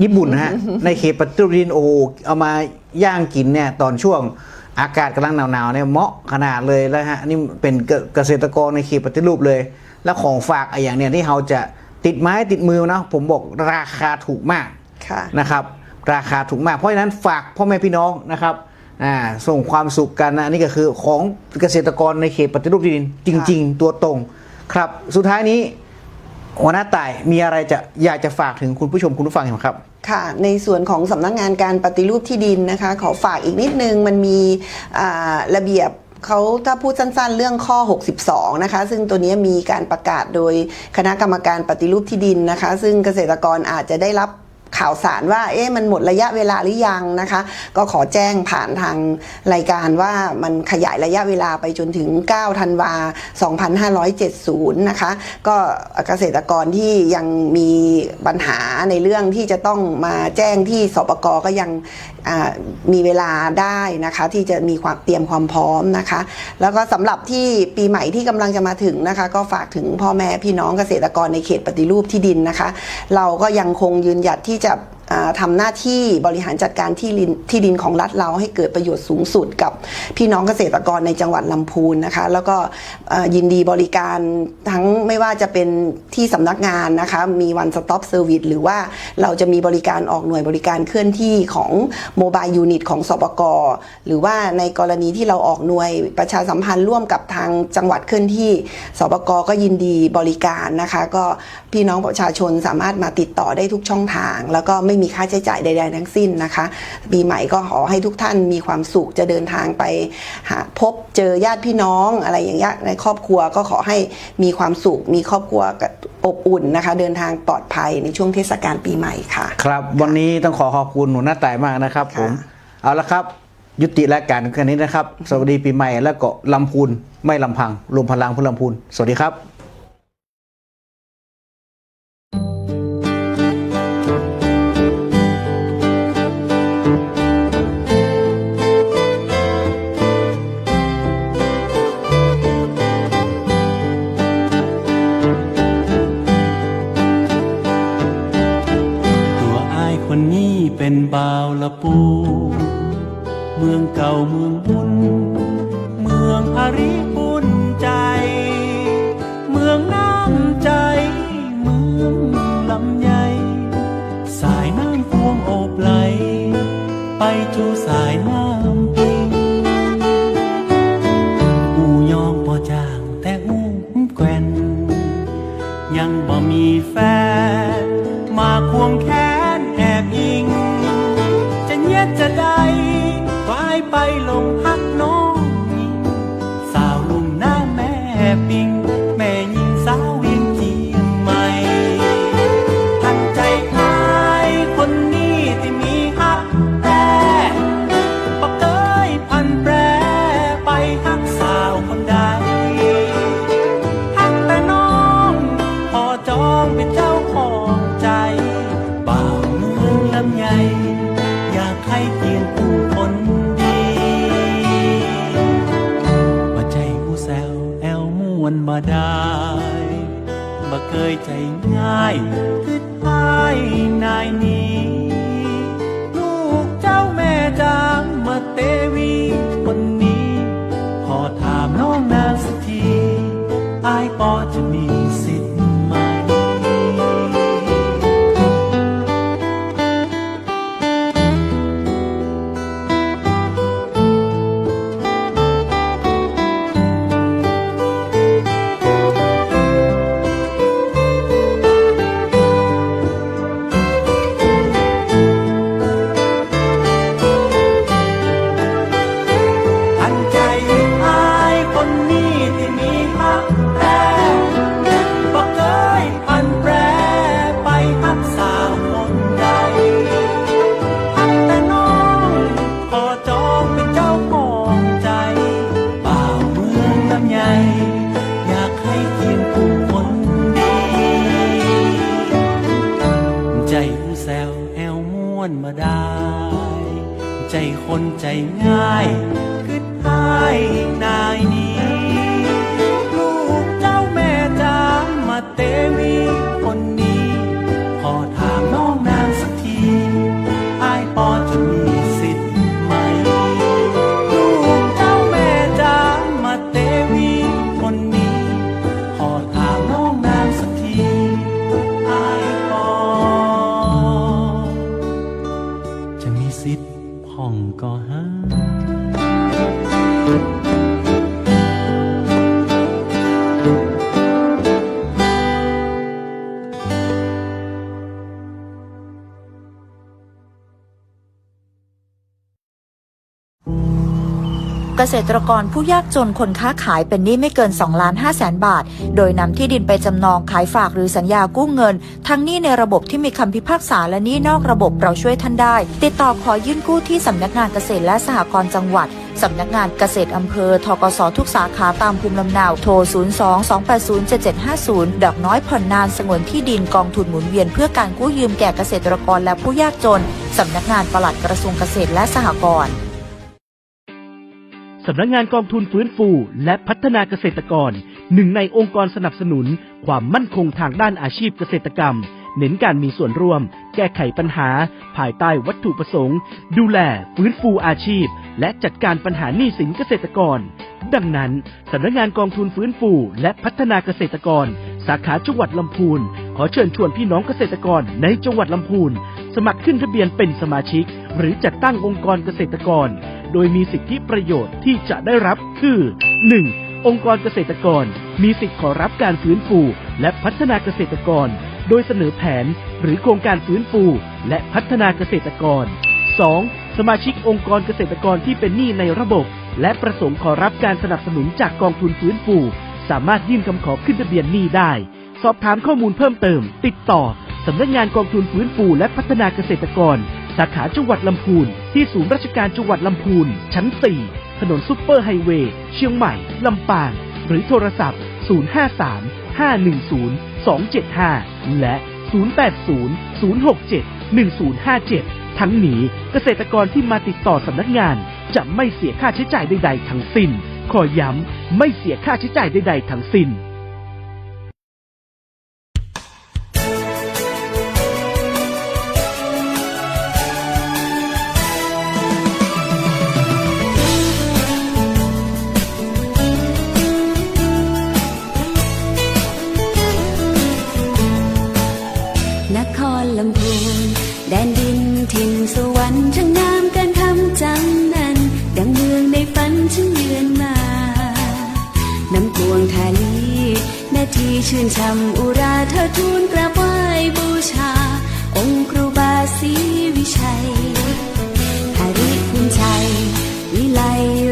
Speaker 3: ญี่ปุ่นนะฮะ ในเขตปฏิรูปที่ดินโอ้เอามาย่างกินเนี่ยตอนช่วงอากาศกำลังหนาวๆเนี่ยเหมาะขนาดเลยแล้วฮะนี่เป็นเกษตรกรในเขตปฏิรูปเลยแล้วของฝากอย่างเนี่ยที่เราจะติดไม้ติดมือนะผมบอกราคาถูกมากนะครับ ราคาถูกมากเพราะฉะนั้นฝากพ่อแม่พี่น้องนะครับส่งความสุขกันนะนี่ก็คือของเกษตรกรในเขตปฏิรูปที่ดินจริงๆตัวตรงครับสุดท้ายนี้หัวหน้าต่ายมีอะไรอยากจะฝากถึงคุณผู้ชมคุณผู้ฟังครับ
Speaker 4: ค่ะในส่วนของสำนักงานการปฏิรูปที่ดินนะคะขอฝากอีกนิดนึงมันมีระเบียบเขาถ้าพูดสั้นๆเรื่องข้อ62นะคะซึ่งตัวนี้มีการประกาศโดยคณะกรรมการปฏิรูปที่ดินนะคะซึ่งเกษตรกรอาจจะได้รับข่าวสารว่ามันหมดระยะเวลาหรือยังนะคะก็ขอแจ้งผ่านทางรายการว่ามันขยายระยะเวลาไปจนถึง9ธันวา2570นะคะก็เกษตรกรที่ยังมีปัญหาในเรื่องที่จะต้องมาแจ้งที่สปก.ก็ยังมีเวลาได้นะคะที่จะมีความเตรียมความพร้อมนะคะแล้วก็สำหรับที่ปีใหม่ที่กำลังจะมาถึงนะคะก็ฝากถึงพ่อแม่พี่น้องเกษตรกรในเขตปฏิรูปที่ดินนะคะเราก็ยังคงยืนหยัดที่จะทำหน้าที่บริหารจัดการที่ดินของรัฐเราให้เกิดประโยชน์สูงสุดกับพี่น้องเกษตรกรในจังหวัดลำพูนนะคะแล้วก็ยินดีบริการทั้งไม่ว่าจะเป็นที่สำนักงานนะคะมี One Stop Service หรือว่าเราจะมีบริการออกหน่วยบริการเคลื่อนที่ของโมบายยูนิตของสปก.หรือว่าในกรณีที่เราออกหน่วยประชาสัมพันธ์ร่วมกับทางจังหวัดเคลื่อนที่สปก.ก็ยินดีบริการนะคะก็พี่น้องประชาชนสามารถมาติดต่อได้ทุกช่องทางแล้วก็ไม่มีค่าใช้จ่ายใดๆทั้งสิ้นนะคะปีใหม่ก็ขอให้ทุกท่านมีความสุขจะเดินทางไปหาพบเจอญาติพี่น้องอะไรอย่างเงี้ยในครอบครัวก็ขอให้มีความสุขมีครอบครัวอบอุ่นนะคะเดินทางปลอดภัยในช่วงเทศกาลปีใหม่ค่ะ
Speaker 3: ครับวันนี้ต้องขอบคุณหัวหน้าต่ายมากนะครับผมเอาละครับยุติรายการกันนี้นะครับสวัสดีปีใหม่แล้วก็ลำพูนไม่ลำพังรวมพลังเพื่อลำพูนสวัสดีครับ
Speaker 2: คนนี้เป็นบ่าวละปูเมืองเก่าเมืองบุญเมืองอาริบุญใจเมืองน้ำใจเมืองลำไยสายน้ำพวงโอบไหลไปจูสายน้ำพิงอูยองบ่จางแต่อูแกว่นยังบ่มีแฟนมาควงแขนแอบอิงจะเงียดจะได้วายไปลงหักน้องยิงสาวลุ่มหน้าแม่ปิงแม่ยิงสาวเวียงเจียงใหม่ทันใจอายคนนี้ที่มีหักแต่บ่เคยพันแปรไปหักสาวคนใดหักแต่น้องพอจองเป็นเจ้าของใจบ่าวเมืองลำไยอยากให้เกียรติผู้คนดีบ่ใจผู้แซวแอวม่วนบ่ได้บ่เคยใจง่ายคือทายนายนี้ลูกเจ้าแม่จางมาเตวีคนนี้ขอถามน้องนางสักทีอายปอจะมีสิทธิ์ไหมมาได้ใจคนใจง่ายคือทายนายนี้ลูกเจ้าแม่จางมาเตวีคนนี้ขอถามน้องนางสักทีอายปอจะมีสิทธิ์ไหมลูกเจ้าแม่จางมาเตวีคนนี้ขอถามน้องนางสักทีอายปอ ก็หา
Speaker 6: เกษตรกรผู้ยากจนคนค้าขายเป็นหนี้ไม่เกิน 2,500,000 บาท โดยนำที่ดินไปจำนองขายฝากหรือสัญญากู้เงิน ทั้งหนี้ในระบบที่มีคำพิพากษาและหนี้นอกระบบเราช่วยท่านได้ ติดต่อขอยื่นกู้ที่สำนักงานเกษตรและสหกรณ์จังหวัด สำนักงานเกษตรอำเภอ ธกส.ทุกสาขาตามภูมิลำเนา โทร 02-280-7750 ดอกน้อยผ่อนนานสงวนที่ดินกองทุนหมุนเวียนเพื่อการกู้ยืมแก่เกษตรกรและผู้ยากจน สำนักงานปลัดกระทรวงเกษตรและสหกรณ์
Speaker 10: สำนักงานกองทุนฟื้นฟูและพัฒนาเกษตรกรหนึ่งในองค์กรสนับสนุนความมั่นคงทางด้านอาชีพเกษตรกรรมเน้นการมีส่วนร่วมแก้ไขปัญหาภายใต้วัตถุประสงค์ดูแลฟื้นฟูอาชีพและจัดการปัญหาหนี้สินเกษตรกรดังนั้นสำนักงานกองทุนฟื้นฟูและพัฒนาเกษตรกรสาขาจังหวัดลำพูนขอเชิญชวนพี่น้องเกษตรกรในจังหวัดลำพูนสมัครขึ้นทะเบียนเป็นสมาชิกหรือจัดตั้งองค์กรเกษตรกรโดยมีสิทธิประโยชน์ที่จะได้รับคือ 1. องค์กรเกษตรกรมีสิทธิขอรับการฟื้นฟูและพัฒนาเกษตรกรโดยเสนอแผนหรือโครงการฟื้นฟูและพัฒนาเกษตรกร 2. สมาชิกองค์กรเกษตรกรที่เป็นหนี้ในระบบและประสงค์ขอรับการสนับสนุนจากกองทุนฟื้นฟูสามารถยื่นคำขอขึ้นทะเบียนหนี้ได้สอบถามข้อมูลเพิ่มเติมติดต่อสำนักงานกองทุนฟื้นฟูและพัฒนาเกษตรกรสาขาจังหวัดลำพูนที่ศูนย์ราชการจังหวัดลำพูนชั้น 4 ถนนซุปเปอร์ไฮเวย์เชียงใหม่ลำปางหรือโทรศัพท์ 053-510-275 และ 080-067-1057 ทั้งนี้เกษตรกรที่มาติดต่อสำนักงานจะไม่เสียค่าใช้จ่ายใดๆทั้งสิ้นขอย้ำไม่เสียค่าใช้จ่ายใดๆทั้งสิ้น
Speaker 9: นครลำพูนแดนดินถิ่นสวรรค์ช่างงามการทำจังนั้นดังเมืองในฝันฉันเยือนมาน้ำกวงทาลีนาทีชื่นช่ำอุราเธอทูลกราบไหว้บูชาองค์ครูบาศรีวิชัยหาริคุณชัยวิไล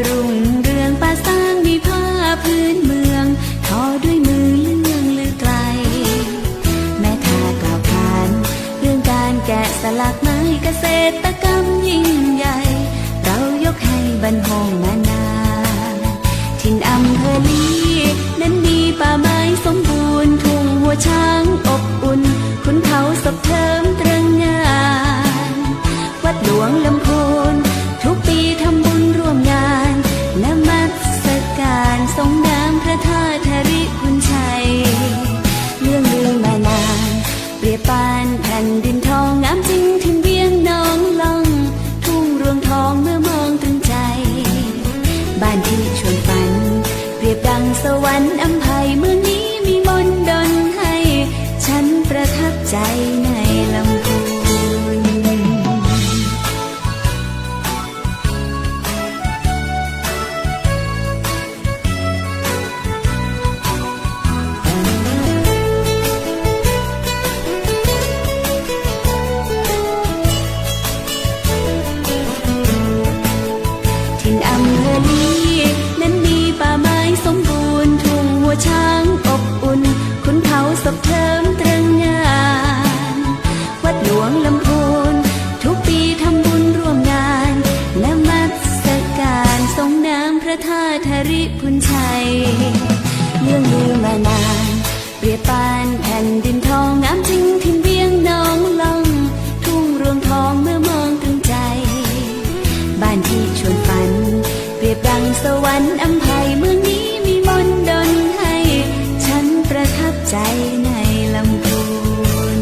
Speaker 9: รุ่งเรืองป่าสร้างมีผ้าพื้นเมืองทอด้วยมือเลื่องลือไกลแม่ทากล่าวขานเรื่องการแกะสลักไม้เกษตรกรรมยิ่งใหญ่เรายกให้บรรพงมานานถิ่นอำเภอลีนั้นมีป่าไม้สมบูรณ์ทุ่งหัวช้างอบอุ่นขุนเขาสบเทิมตรึงงานวัดหลวงลำพูนทุกปีทำบุญร่วมงานนมัสการทรงน้ำพระธาตุธริพุนชัยเรื่องลือมานานเปรียบปานแผ่นดินทองงามจริงถิ่นเวียงน้องล่องทุ่งรวงทองเมื่อมองตรึงใจบ้านที่ชวนฝันเปรียบดังสวรรค์อำไพเมืองนี้มีมนต์ดลให้ฉันประทับใจในลำพูนถิ่นอำเภอลีนั้นมีป่าไม้สมบูรณ์ทุ่งหัวช้างอบอุ่นขุนเขาสบเทิมตรึงงานวัดหลวงลำพูนทุกปีทำบุญร่วมงานนมัสการทรงน้ำพระธาตุธริพุนชัยเรื่องลือมานานเปรียบปานแผ่นดินทองงามจริงถิ่นเวียงน้องล่องทุ่งรวงทองเมื่อมองตรึงใจบ้านที่ชวนฝันเปรียบดังสวรรค์อำไพเมืองนี้มีมนต์ดลให้ฉันประทับใจในลำพูน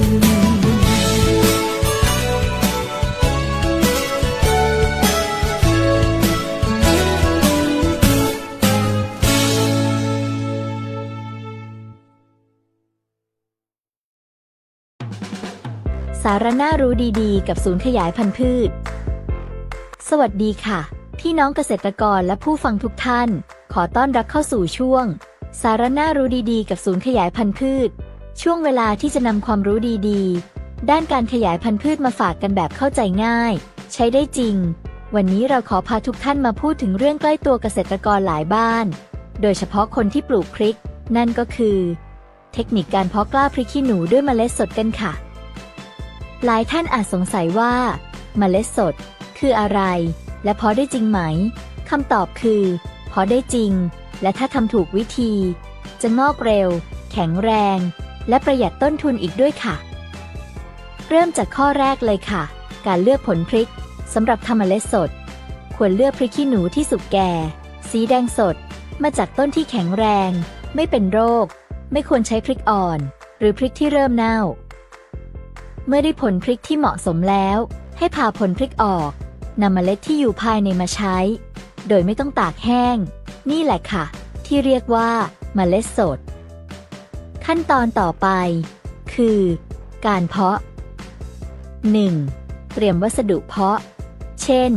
Speaker 11: สาระน่ารู้ดีๆกับศูนย์ขยายพันธุ์พืช สวัสดีค่ะพี่น้องเกษตรกรและผู้ฟังทุกท่านขอต้อนรับเข้าสู่ช่วงสาระน่ารู้ดีๆกับศูนย์ขยายพันธุ์พืชช่วงเวลาที่จะนำความรู้ดีๆด้านการขยายพันธุ์พืชมาฝากกันแบบเข้าใจง่ายใช้ได้จริงวันนี้เราขอพาทุกท่านมาพูดถึงเรื่องใกล้ตัวเกษตรกรหลายบ้านโดยเฉพาะคนที่ปลูกพริกนั่นก็คือเทคนิคการเพาะกล้าพริกขี้หนูด้วยเมล็ดสดกันค่ะหลายท่านอาจสงสัยว่าเมล็ดสดคืออะไรและเพาะได้จริงไหมคำตอบคือเพาะได้จริงและถ้าทำถูกวิธีจะงอกเร็วแข็งแรงและประหยัดต้นทุนอีกด้วยค่ะเริ่มจากข้อแรกเลยค่ะการเลือกผลพริกสำหรับทำเมล็ดสดควรเลือกพริกขี้หนูที่สุกแก่สีแดงสดมาจากต้นที่แข็งแรงไม่เป็นโรคไม่ควรใช้พริกอ่อนหรือพริกที่เริ่มเน่าเมื่อได้ผลพริกที่เหมาะสมแล้วให้ผ่าผลพริกออกนำเมล็ดที่อยู่ภายในมาใช้โดยไม่ต้องตากแห้งนี่แหละค่ะที่เรียกว่าเมล็ดสดขั้นตอนต่อไปคือการเพาะ 1. เตรียมวัสดุเพาะเช่น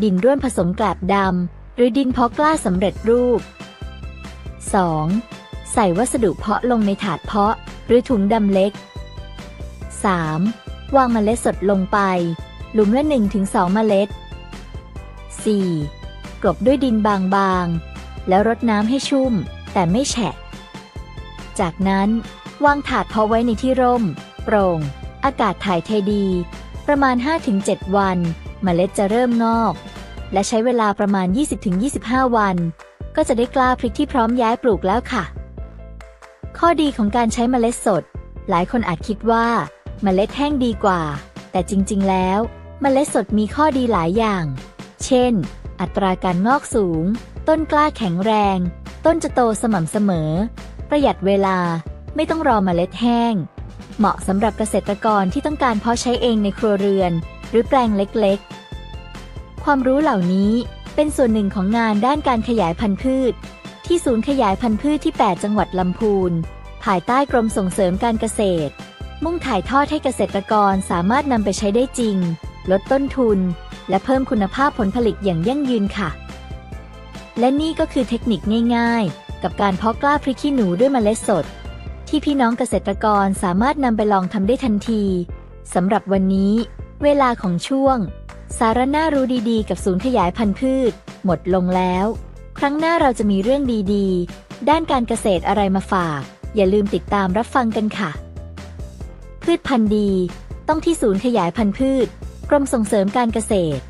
Speaker 11: ดินร่วนผสมแกลบดำหรือดินเพาะกล้าสำเร็จรูป 2. ใส่วัสดุเพาะลงในถาดเพาะหรือถุงดำเล็ก 3. วางเมล็ดสดลงไปหลุมละ 1-2 เมล็ด 4. กลบด้วยดินบางๆแล้วรดน้ำให้ชุ่มแต่ไม่แฉะจากนั้นวางถาดเพาะไว้ในที่ร่มโปร่งอากาศถ่ายเทดีประมาณ 5-7 วันเมล็ดจะเริ่มงอกและใช้เวลาประมาณ 20-25 วันก็จะได้กล้าพริกที่พร้อมย้ายปลูกแล้วค่ะข้อดีของการใช้เมล็ดสดหลายคนอาจคิดว่าเมล็ดแห้งดีกว่าแต่จริงๆแล้วเมล็ดสดมีข้อดีหลายอย่างเช่นอัตราการงอกสูงต้นกล้าแข็งแรงต้นจะโตสม่ำเสมอประหยัดเวลาไม่ต้องรอเมล็ดแห้งเหมาะสำหรับเกษตรกรที่ต้องการเพาะใช้เองในครัวเรือนหรือแปลงเล็กๆความรู้เหล่านี้เป็นส่วนหนึ่งของงานด้านการขยายพันธุ์พืชที่ศูนย์ขยายพันธุ์พืชที่ 8 จังหวัดลำพูนภายใต้กรมส่งเสริมการเกษตรมุ่งถ่ายทอดให้เกษตรกรสามารถนำไปใช้ได้จริงลดต้นทุนและเพิ่มคุณภาพผลผลิตอย่างยั่งยืนค่ะและนี่ก็คือเทคนิคง่ายๆกับการเพาะกล้าพริกขี้หนูด้วยเมล็ดสดที่พี่น้องเกษตรกรสามารถนำไปลองทำได้ทันทีสำหรับวันนี้เวลาของช่วงสาระน่ารู้ดีๆกับศูนย์ขยายพันธุ์พืชหมดลงแล้วครั้งหน้าเราจะมีเรื่องดีๆด้านการเกษตรอะไรมาฝากอย่าลืมติดตามรับฟังกันค่ะพืชพันธุ์ดีต้องที่ศูนย์ขยายพันธุ์พืชกรมส่งเสริมการเกษตร